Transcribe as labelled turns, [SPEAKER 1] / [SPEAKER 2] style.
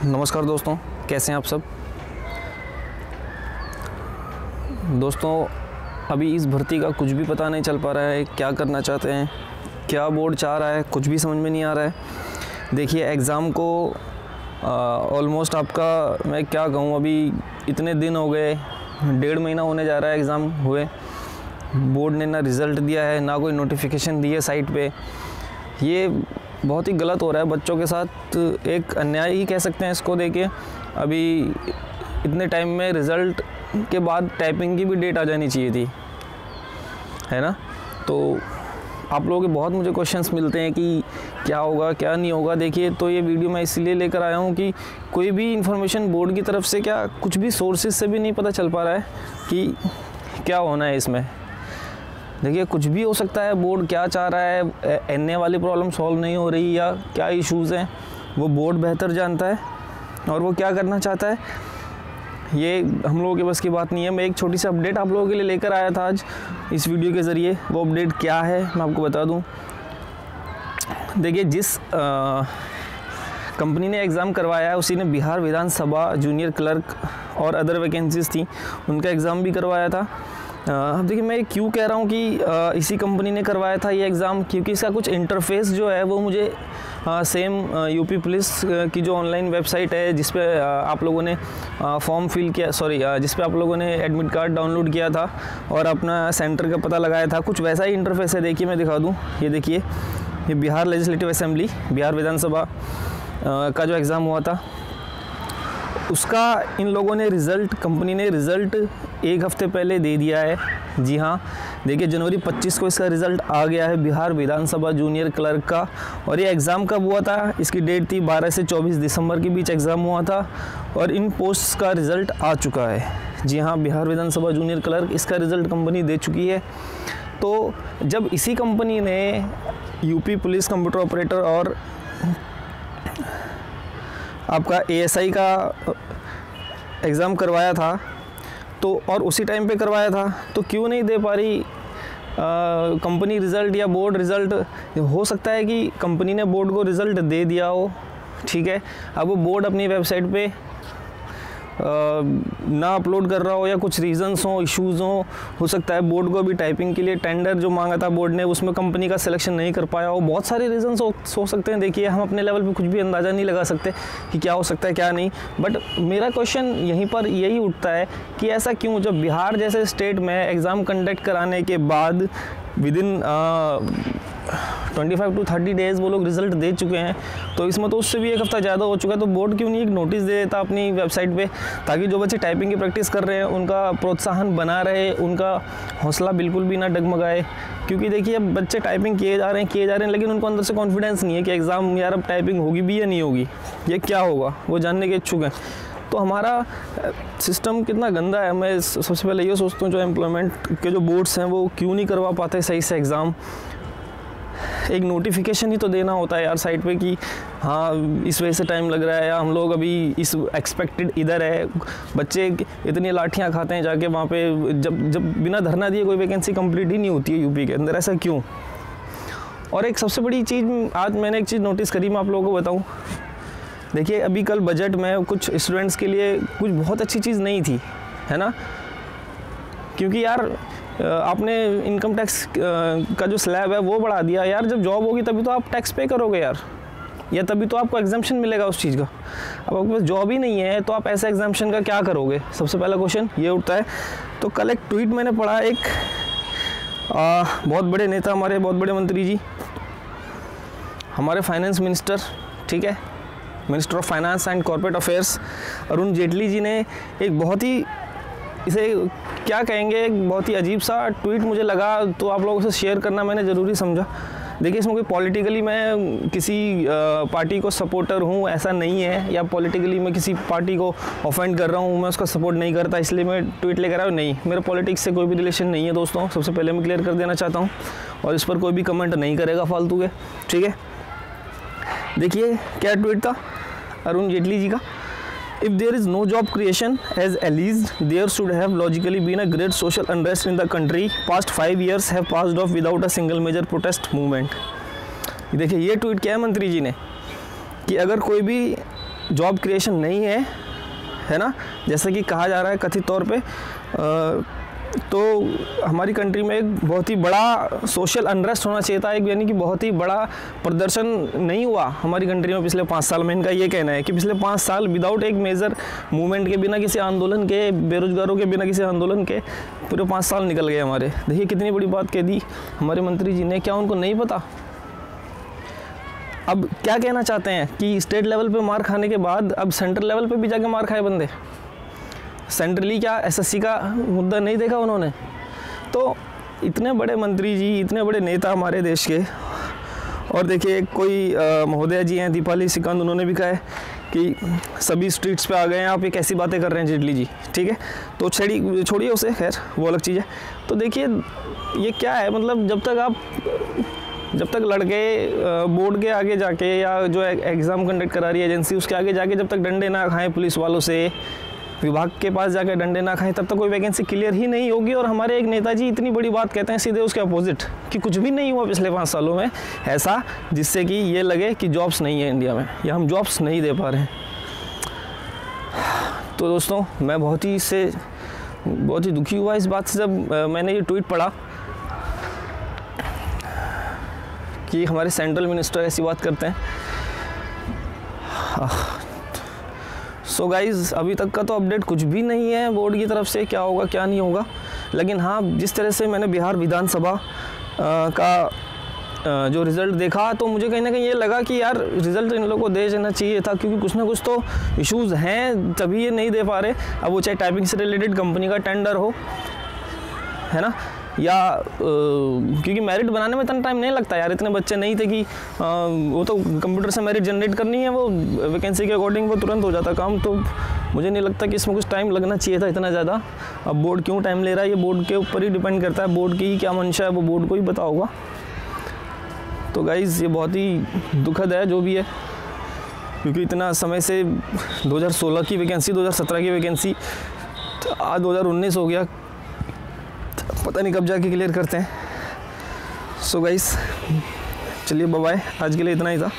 [SPEAKER 1] नमस्कार दोस्तों, कैसे हैं आप सब। दोस्तों, अभी इस भर्ती का कुछ भी पता नहीं चल पा रहा है, क्या करना चाहते हैं, क्या बोर्ड चाह रहा है, कुछ भी समझ में नहीं आ रहा है। देखिए, एग्ज़ाम को ऑलमोस्ट आपका मैं क्या कहूँ, अभी इतने दिन हो गए, 1.5 महीना होने जा रहा है एग्ज़ाम हुए। बोर्ड ने ना रिज़ल्ट दिया है, ना कोई नोटिफिकेशन दी है साइट पे। ये बहुत ही गलत हो रहा है बच्चों के साथ, एक अन्याय ही कह सकते हैं इसको। देखिए, अभी इतने टाइम में रिज़ल्ट के बाद टाइपिंग की भी डेट आ जानी चाहिए थी, है ना। तो आप लोगों के बहुत मुझे क्वेश्चंस मिलते हैं कि क्या होगा, क्या नहीं होगा। देखिए, तो ये वीडियो मैं इसलिए लेकर आया हूँ कि कोई भी इन्फॉर्मेशन बोर्ड की तरफ से, क्या कुछ भी सोर्सेज से भी नहीं पता चल पा रहा है कि क्या होना है इसमें। देखिए, कुछ भी हो सकता है, बोर्ड क्या चाह रहा है, एनए वाली प्रॉब्लम सॉल्व नहीं हो रही या क्या इश्यूज़ हैं, वो बोर्ड बेहतर जानता है और वो क्या करना चाहता है, ये हम लोगों के बस की बात नहीं है। मैं एक छोटी सी अपडेट आप लोगों के लिए लेकर आया था आज इस वीडियो के ज़रिए। वो अपडेट क्या है मैं आपको बता दूं। देखिए, जिस कंपनी ने एग्ज़ाम करवाया है उसी ने बिहार विधानसभा जूनियर क्लर्क और अदर वैकेंसीज़ थी, उनका एग्ज़ाम भी करवाया था। अब देखिए, मैं क्यों कह रहा हूँ कि इसी कंपनी ने करवाया था ये एग्ज़ाम, क्योंकि इसका कुछ इंटरफेस जो है वो मुझे सेम यूपी पुलिस की जो ऑनलाइन वेबसाइट है जिस पे आप लोगों ने फॉर्म फिल किया, जिस पे आप लोगों ने एडमिट कार्ड डाउनलोड किया था और अपना सेंटर का पता लगाया था, कुछ वैसा ही इंटरफेस है। देखिए, मैं दिखा दूँ, ये देखिए, ये बिहार लेजिस्लेटिव असेंबली, बिहार विधानसभा का जो एग्ज़ाम हुआ था उसका इन लोगों ने रिज़ल्ट, कंपनी ने रिज़ल्ट 1 हफ्ते पहले दे दिया है। जी हाँ, देखिए, जनवरी 25 को इसका रिज़ल्ट आ गया है बिहार विधानसभा जूनियर क्लर्क का। और ये एग्ज़ाम कब हुआ था, इसकी डेट थी 12 से 24 दिसंबर के बीच एग्ज़ाम हुआ था और इन पोस्ट का रिज़ल्ट आ चुका है। जी हाँ, बिहार विधानसभा जूनियर क्लर्क, इसका रिज़ल्ट कंपनी दे चुकी है। तो जब इसी कंपनी ने यूपी पुलिस कंप्यूटर ऑपरेटर और आपका एएसआई का एग्ज़ाम करवाया था, तो और उसी टाइम पे करवाया था, तो क्यों नहीं दे पा रही कंपनी रिज़ल्ट या बोर्ड रिज़ल्ट। हो सकता है कि कंपनी ने बोर्ड को रिज़ल्ट दे दिया हो, ठीक है, अब वो बोर्ड अपनी वेबसाइट पे ना अपलोड कर रहा हो या कुछ रीज़न्स हो, इश्यूज़ हो सकता है बोर्ड को अभी टाइपिंग के लिए टेंडर जो मांगा था बोर्ड ने उसमें कंपनी का सिलेक्शन नहीं कर पाया हो। बहुत सारे रीज़न्स हो सकते हैं। देखिए, हम अपने लेवल पे कुछ भी अंदाज़ा नहीं लगा सकते कि क्या हो सकता है क्या नहीं, बट मेरा क्वेश्चन यहीं पर यही उठता है कि ऐसा क्यों, जब बिहार जैसे स्टेट में एग्ज़ाम कंडक्ट कराने के बाद विदिन 25 to 30 डेज़ वो लोग रिज़ल्ट दे चुके हैं, तो इसमें तो उससे भी 1 हफ्ता ज़्यादा हो चुका है, तो बोर्ड क्यों नहीं एक नोटिस दे देता अपनी वेबसाइट पे, ताकि जो बच्चे टाइपिंग की प्रैक्टिस कर रहे हैं उनका प्रोत्साहन बना रहे, उनका हौसला बिल्कुल भी ना डगमगाए। क्योंकि देखिए, अब बच्चे टाइपिंग किए जा रहे हैं, लेकिन उनको अंदर से कॉन्फिडेंस नहीं है कि एग्ज़ाम यार अब टाइपिंग होगी भी या नहीं होगी, ये क्या होगा, वो जानने के इच्छुक हैं। तो हमारा सिस्टम कितना गंदा है। मैं सबसे पहले ये सोचता हूँ, जो एम्प्लॉयमेंट के जो बोर्ड्स हैं वो क्यों नहीं करवा पाते सही से एग्ज़ाम। एक नोटिफिकेशन ही तो देना होता है यार साइट पे कि हाँ, इस वजह से टाइम लग रहा है, या हम लोग अभी इस एक्सपेक्टेड इधर है। बच्चे इतनी लाठियाँ खाते हैं जाके वहाँ पे, जब बिना धरना दिए कोई वैकेंसी कंप्लीट ही नहीं होती है यूपी के अंदर, ऐसा क्यों। और एक सबसे बड़ी चीज़, आज मैंने एक चीज़ नोटिस करी, मैं आप लोगों को बताऊँ। देखिए, अभी कल बजट में कुछ स्टूडेंट्स के लिए कुछ बहुत अच्छी चीज़ नहीं थी, है ना। क्योंकि यार आपने इनकम टैक्स का जो स्लैब है वो बढ़ा दिया यार। जब जॉब होगी तभी तो आप टैक्स पे करोगे यार, या तभी तो आपको एग्जाम्पशन मिलेगा उस चीज़ का। अब आपके पास जॉब ही नहीं है तो आप ऐसे एग्जाम्पशन का क्या करोगे, सबसे पहला क्वेश्चन ये उठता है। तो कल एक ट्वीट मैंने पढ़ा, एक बहुत बड़े नेता, हमारे बहुत बड़े मंत्री जी, हमारे फाइनेंस मिनिस्टर, ठीक है, minister of finance and corporate affairs Arun Jaitley ji ने एक बहुत ही, इसे क्या कहेंगे, एक बहुत ही अजीब सा ट्वीट मुझे लगा, तो आप लोगों से शेयर करना मैंने ज़रूरी समझा। देखिए, इसमें कोई पॉलिटिकली मैं किसी पार्टी को सपोर्टर हूँ ऐसा नहीं है, या पॉलिटिकली मैं किसी पार्टी को ऑफेंड कर रहा हूँ, मैं उसका सपोर्ट नहीं करता इसलिए मैं ट्वीट लेकर आया हूँ, नहीं, मेरा पॉलिटिक्स से कोई भी रिलेशन नहीं है दोस्तों। सबसे पहले मैं क्लियर कर देना चाहता हूँ, और इस पर कोई भी कमेंट नहीं करेगा फालतू के, ठीक है। देखिए, क्या ट्वीट था अरुण जेटली जी का। If there is no job creation as alleged, there should have logically been a great social unrest in the country. Past 5 years have passed off without a single major protest movement. देखिए, ये tweet किया है मंत्री जी ने कि अगर कोई भी जॉब क्रिएशन नहीं है ना, जैसे कि कहा जा रहा है कथित तौर पे, तो हमारी कंट्री में एक बहुत ही बड़ा सोशल अनरेस्ट होना चाहिए था, एक यानी कि बहुत ही बड़ा प्रदर्शन नहीं हुआ हमारी कंट्री में पिछले 5 साल में। इनका ये कहना है कि पिछले 5 साल विदाउट एक मेजर मूवमेंट के, बिना किसी आंदोलन के, बेरोजगारों के बिना किसी आंदोलन के पूरे 5 साल निकल गए हमारे। देखिए कितनी बड़ी बात कह दी हमारे मंत्री जी ने, क्या उनको नहीं पता? अब क्या कहना चाहते हैं कि स्टेट लेवल पे मार खाने के बाद अब सेंट्रल लेवल पे भी जाके मार खाए बंदे? सेंट्रली क्या एसएससी का मुद्दा नहीं देखा उन्होंने? तो इतने बड़े मंत्री जी, इतने बड़े नेता हमारे देश के, और देखिए कोई महोदया जी हैं दीपाली सिकंद, उन्होंने भी कहा है कि सभी स्ट्रीट्स पे आ गए हैं, आप ये कैसी बातें कर रहे हैं जेटली जी, ठीक है, तो छोड़िए उसे, खैर वो अलग चीज़ है। तो देखिए ये क्या है, मतलब जब तक लड़के बोर्ड के आगे जाके या जो एग्ज़ाम कंडक्ट करा रही है एजेंसी, उसके आगे जाके जब तक डंडे ना खाएं पुलिस वालों से, विभाग के पास जाकर डंडे ना खाएं, तब तक कोई वैकेंसी क्लियर ही नहीं होगी। और हमारे एक नेताजी इतनी बड़ी बात कहते हैं सीधे उसके अपोजिट, कि कुछ भी नहीं हुआ पिछले 5 सालों में ऐसा जिससे कि ये लगे कि जॉब्स नहीं है इंडिया में, या हम जॉब्स नहीं दे पा रहे हैं। तो दोस्तों मैं बहुत ही दुखी हुआ इस बात से जब मैंने ये ट्वीट पढ़ा कि हमारे सेंट्रल मिनिस्टर ऐसी बात करते हैं। सो गाइज़ अभी तक का तो अपडेट कुछ भी नहीं है बोर्ड की तरफ से, क्या होगा क्या नहीं होगा। लेकिन हाँ, जिस तरह से मैंने बिहार विधानसभा का जो रिज़ल्ट देखा, तो मुझे कहीं ना कहीं ये लगा कि यार रिज़ल्ट इन लोगों को दे देना चाहिए था, क्योंकि कुछ ना कुछ तो इश्यूज़ हैं तभी ये नहीं दे पा रहे। अब वो चाहे टाइपिंग से रिलेटेड कंपनी का टेंडर हो, है ना, या क्योंकि मेरिट बनाने में इतना टाइम नहीं लगता यार, इतने बच्चे नहीं थे कि वो तो कंप्यूटर से मेरिट जनरेट करनी है, वो वैकेंसी के अकॉर्डिंग वो तुरंत हो जाता काम। तो मुझे नहीं लगता कि इसमें कुछ टाइम लगना चाहिए था इतना ज़्यादा। अब बोर्ड क्यों टाइम ले रहा है, ये बोर्ड के ऊपर ही डिपेंड करता है, बोर्ड की ही क्या मंशा है वो बोर्ड को ही पता होगा। तो गाइज़ ये बहुत ही दुखद है जो भी है, क्योंकि इतना समय से 2016 की वैकेंसी, 2017 की वैकेंसी, आज 2019 हो गया, पता नहीं कब जाके क्लियर करते हैं। सो गाइस चलिए बाय, आज के लिए इतना ही था।